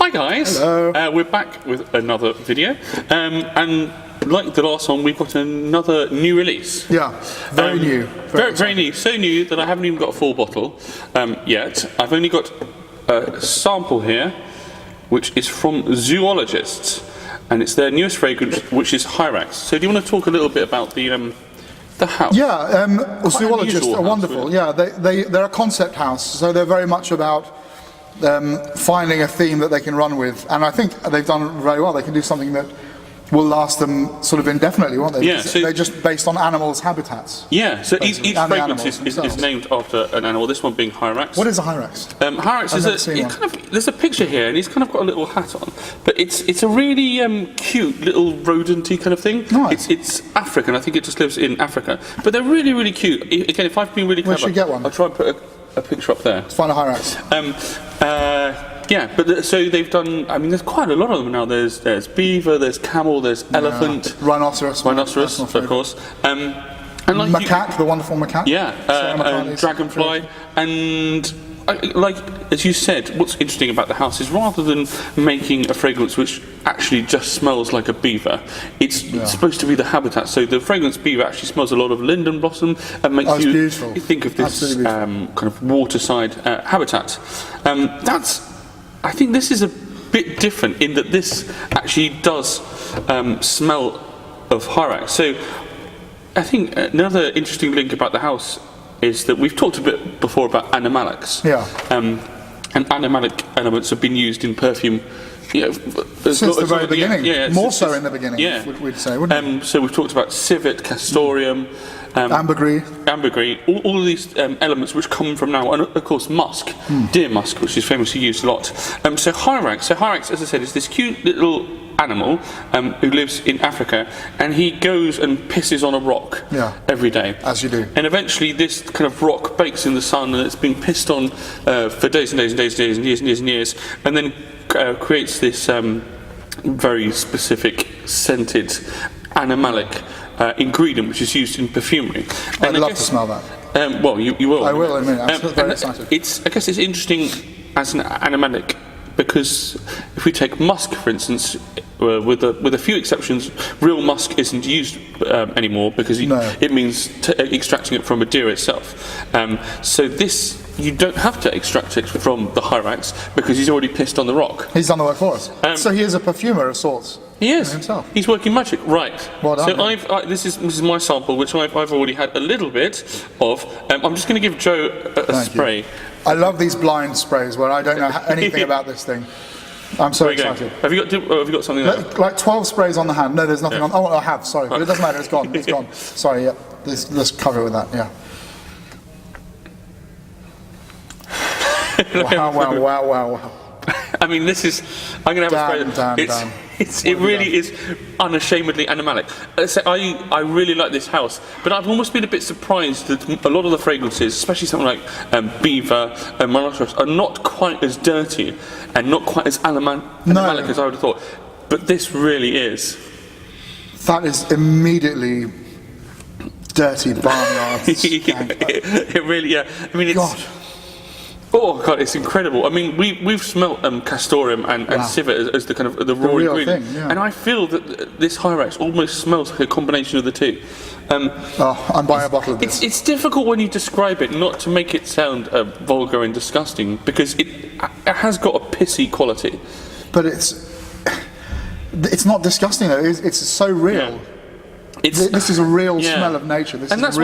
Hi guys, Hello. We're back with another video, and like the last one, we've got another new release. Yeah, very new. Very new, so new that I haven't even got a full bottle yet. I've only got a sample here, which is from Zoologists, and it's their newest fragrance, which is Hyrax. So do you want to talk a little bit about the house? Yeah, Zoologists are house, wonderful. really. Yeah, they're a concept house, so they're very much about finding a theme that they can run with, and I think they've done very well. They can do something that will last them sort of indefinitely, won't they? Yeah, so they're just based on animals' habitats. Yeah, so each fragrance is themselves. named after an animal. This one being Hyrax. What is a Hyrax? Hyrax is there's a picture here, and he's kind of got a little hat on, but it's a really cute little rodenty kind of thing. Nice. It's African. I think it just lives in Africa, but they're really, really cute. Again, if I've been really clever, Where should you get one? I'll try and put a picture up there. Let's find a Hyrax. Yeah, but so they've done. I mean, there's quite a lot of them now. There's beaver, there's camel, there's elephant, Rhinoceros, of course. And like macaque, the wonderful macaque. Yeah, dragonfly, and like as you said, what's interesting about the house is rather than making a fragrance which actually just smells like a beaver, it's supposed to be the habitat. So the fragrance beaver actually smells a lot of linden blossom and makes you think of this kind of waterside habitat. I think this is a bit different in that this actually does smell of Hyrax. So I think another interesting link about the house is that we've talked a bit before about animalics. Yeah. And animalic elements have been used in perfume. Since the very beginning. Yeah, more so in the beginning. Yeah. We'd say, wouldn't we? So we've talked about civet, castoreum, ambergris, all of these elements which come from now, and of course musk, deer musk, which is famously used a lot. So Hyrax, as I said, is this cute little animal who lives in Africa, and he goes and pisses on a rock every day. As you do. And eventually this kind of rock bakes in the sun, and it's been pissed on for days and days and days and days and years and years and years, and then creates this very specific scented animalic ingredient which is used in perfumery. I'd love to smell that. Well, you will. I will in a minute. I'm very excited. I guess it's interesting as an animalic because if we take musk, for instance, with a few exceptions, real musk isn't used anymore because it means extracting it from a deer itself. So this, you don't have to extract it from the Hyrax because he's already pissed on the rock. He's done the work for us. So he is a perfumer of sorts. He is himself. He's working magic, right? Well done, so this is my sample, which I've already had a little bit of. I'm just going to give Joe a spray. I love these blind sprays where I don't know anything about this thing. I'm so excited. Have you got something there? Like 12 sprays on the hand. No, there's nothing on. Oh, I have. Sorry, but it doesn't matter. It's gone. It's gone. Sorry. Yeah. Let's cover it with that. Yeah. Wow. I mean, this is. I'm going to have a spray. It really is unashamedly animalic. So I really like this house, but I've almost been a bit surprised that a lot of the fragrances, especially something like beaver and rhinoceros, are not quite as dirty and not quite as animalic as I would have thought. But this really is. That is immediately dirty barnyard. It really, I mean, it's. Oh God, it's incredible. I mean, we've smelt castoreum and civet as the kind of the raw ingredient, and I feel that this Hyrax almost smells like a combination of the two. I'm buying a bottle of this. It's difficult when you describe it not to make it sound vulgar and disgusting because it has got a pissy quality. But it's not disgusting though. It's so real. Yeah. This is a real smell of nature. This is the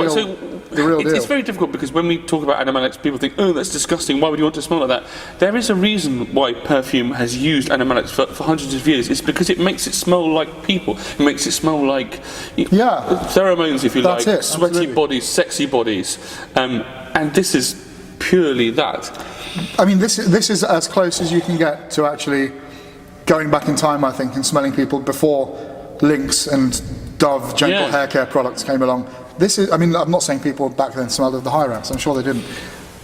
real deal. It's very difficult because when we talk about animalics, people think, oh, that's disgusting. Why would you want to smell like that? There is a reason why perfume has used animalics for hundreds of years. It's because it makes it smell like people. It makes it smell like pheromones, if you like, sweaty bodies, sexy bodies, and this is purely that. I mean, this is as close as you can get to actually going back in time, I think, and smelling people before Lynx and Dove gentle hair care products came along. This is, I mean, I'm not saying people back then smelled of the Hyrax, I'm sure they didn't.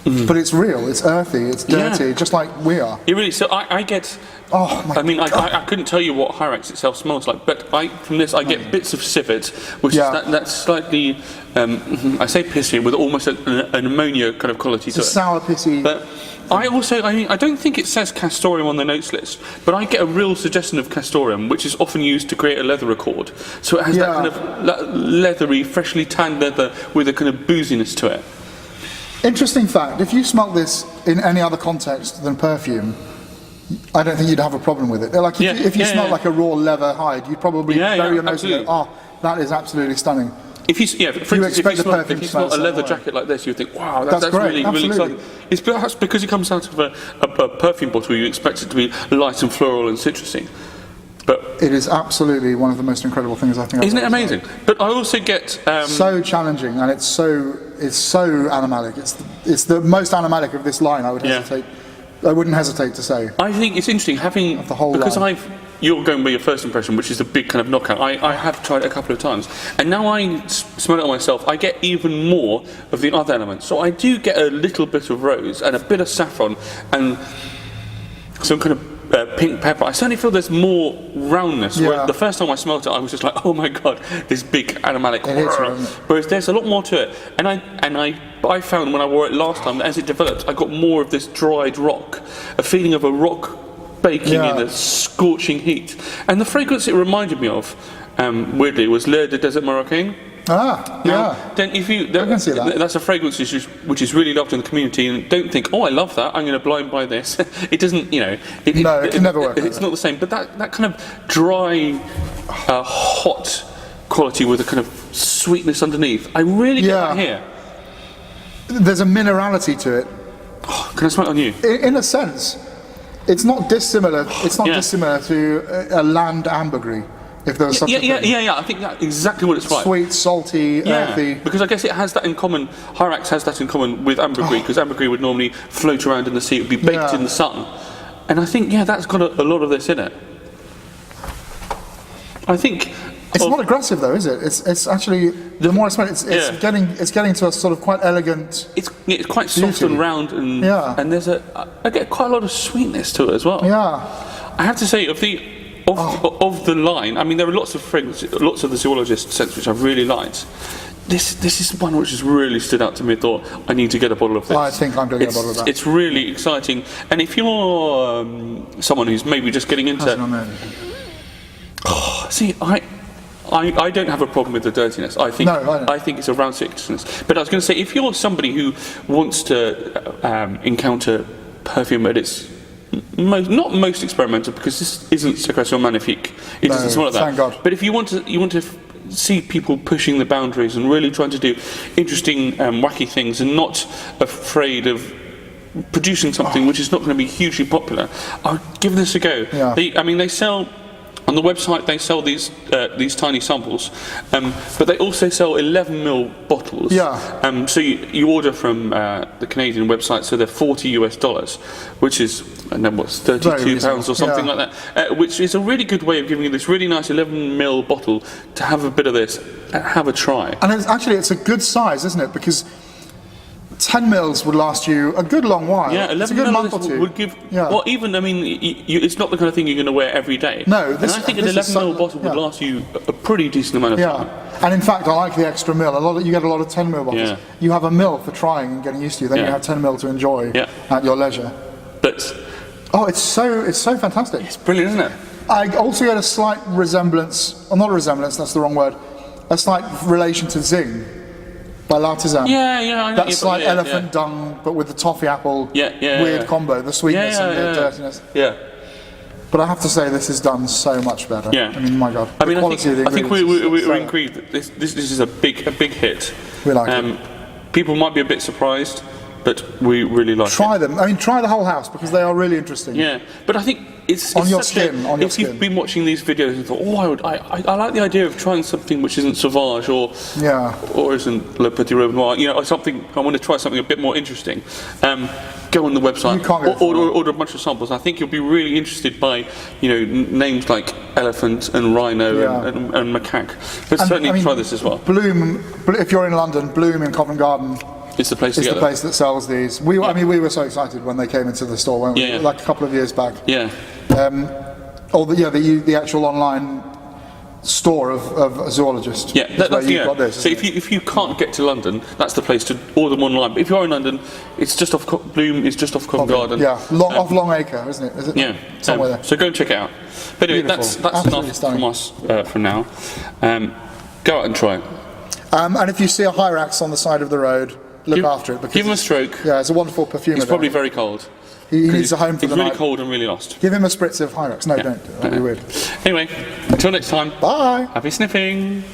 but it's real, it's earthy, it's dirty, just like we are. It really. So I get. Oh my I mean, God. I couldn't tell you what Hyrax itself smells like, but from this I get bits of civet, which is that slightly, I say pissy, with almost an ammonia kind of quality to it. Sour, pissy. But I don't think it says castoreum on the notes list, but I get a real suggestion of castoreum, which is often used to create a leather accord. So it has that kind of leathery, freshly tanned leather with a kind of booziness to it. Interesting fact, if you smelt this in any other context than perfume, I don't think you'd have a problem with it. Like if you smelled like a raw leather hide, you'd probably bury your nose and go, oh, that is absolutely stunning. If you smell a leather jacket like this, you'd think, wow, that's great. really exciting. It's perhaps because it comes out of a perfume bottle, you expect it to be light and floral and citrusy. But it is absolutely one of the most incredible things I think I've Isn't it amazing? But I also get so challenging, and it's so animalic. It's the most animalic of this line. I wouldn't hesitate to say. I think it's interesting having the whole line. You're going by your first impression, which is a big kind of knockout. I have tried it a couple of times, and now I smell it on myself. I get even more of the other elements. So I do get a little bit of rose and a bit of saffron and some kind of pink pepper. I certainly feel there's more roundness. Whereas the first time I smelled it, I was just like, oh my god, this big animalic. Whereas there's a lot more to it. And I found when I wore it last time, as it developed, I got more of this dried rock, a feeling of a rock baking in a scorching heat. And the fragrance it reminded me of, weirdly, was L'air de Desert Marocain. Then if you, I can see that. That's a fragrance which is really loved in the community, and don't think, oh, I love that, I'm going to blind buy this. It doesn't, it can never work. It's not the same. But that kind of dry, hot quality with a kind of sweetness underneath, I really get that here. There's a minerality to it. Oh, can I smell it on you? In a sense, it's not dissimilar. It's not dissimilar to a land ambergris. If there was such a thing. I think that's exactly what it's like. Sweet, salty, earthy. Because I guess it has that in common. Hyrax has that in common with ambergris, because ambergris would normally float around in the sea. It would be baked in the sun. And I think, that's got a lot of this in it. I think it's not aggressive though, is it? It's actually, the more I smell it, it's getting to a sort of quite elegant. It's quite soft and round, and there's I get quite a lot of sweetness to it as well. I have to say, of the line, I mean, there are lots of fragrances, lots of the Zoologist scents which I've really liked. This is one which has really stood out to me. I thought, I need to get a bottle of this. I think I'm going to get a bottle of that. It's really exciting. And if you're someone who's maybe just getting into see, I don't have a problem with the dirtiness. I think I think it's around citrusness. But I was going to say, if you're somebody who wants to encounter perfume at its not most experimental, because this isn't Secretion Magnifique. It doesn't smell like that. Thank God. But if you want to see people pushing the boundaries and really trying to do interesting, wacky things, and not afraid of producing something which is not going to be hugely popular, I'll give this a go. They sell. On the website, they sell these tiny samples, but they also sell 11ml bottles. So you order from the Canadian website, so they're $40 US, which is, what's £32 or something like that, which is a really good way of giving you this really nice 11ml bottle to have a bit of this and have a try. And it's a good size, isn't it? Because 10 mils would last you a good long while. Yeah, 11 it's a good month or two. Would give. Well, even it's not the kind of thing you're going to wear every day. No, I think an 11ml bottle would last you a pretty decent amount of time. And in fact, I like the extra mil. You get a lot of 10ml bottles. You have a mil for trying and getting used to. Then you have 10ml to enjoy at your leisure. But it's so fantastic. It's brilliant, isn't it? I also get a slight resemblance, or not a resemblance. That's the wrong word. A slight relation to Zing by L'Artisan. I know. That slight elephant dung, but with the toffee apple weird combo, the sweetness and the dirtiness. But I have to say, this is done so much better. I mean, my God. I think we agreed that this is a big hit. We like it. People might be a bit surprised, but we really like it. Try them. I mean, try the whole house, because they are really interesting. Yeah, but I think it's on your skin. If you've been watching these videos and thought, I like the idea of trying something which isn't Sauvage or isn't Le Petit Robe Noir, or something. I want to try something a bit more interesting. Go on the website, order a bunch of samples. I think you'll be really interested by names like elephant and rhino and macaque. But certainly try this as well. Bloom, if you're in London, Bloom in Covent Garden it's the place to It's get the them. place that sells these. I mean, we were so excited when they came into the store, weren't we? Yeah. Like a couple of years back. Yeah. The actual online store of Zoologist. Yeah, is where you've got this. So if you can't get to London, that's the place to order them online. But if you're in London, it's just off Bloom. It's just off Covent Garden. Yeah, off Long Acre, isn't it? Is it? Yeah, somewhere there. So go and check it out. But anyway, Beautiful. that's Absolutely enough stunning. from us for now. Go out and try it. And if you see a Hyrax on the side of the road, look after it. Because Give him a stroke. Yeah, it's a wonderful perfume. He's probably very cold. He needs a home for the He's really night. cold and really lost. Give him a spritz of Hyrax. No, don't. That'd be weird. Anyway, until next time. Bye. Happy sniffing.